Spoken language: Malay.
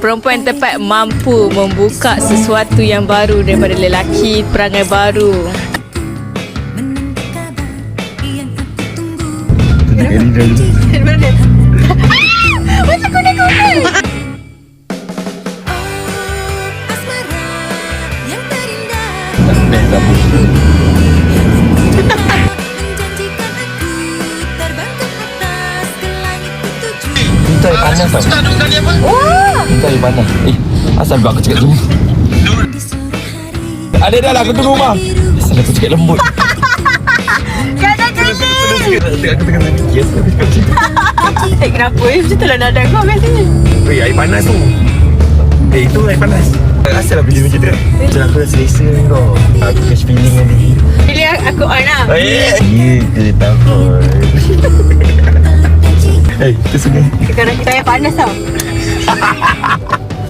perempuan tepat mampu membuka sesuatu yang baru daripada lelaki, perangai baru. Macam kuda-kuda. Cinta yang panas tau. Cinta yang panas. Asal buat aku cakap gini. Ada dah lah, aku tunggu rumah. Asal aku cakap lembut. Jangan gini. Aku tengah nangis. Yes, aku cakap cinta. Kenapa? Macam tu lah nada kau kat sini. Air panas tu. Itu air panas. Asal lah pilih macam tu. Macam aku dah selesa kau. Aku catch feeling dengan dia. Pilih aku on lah. Ya, dia takut. Itu sungai. Sekarang kita yang panas tau.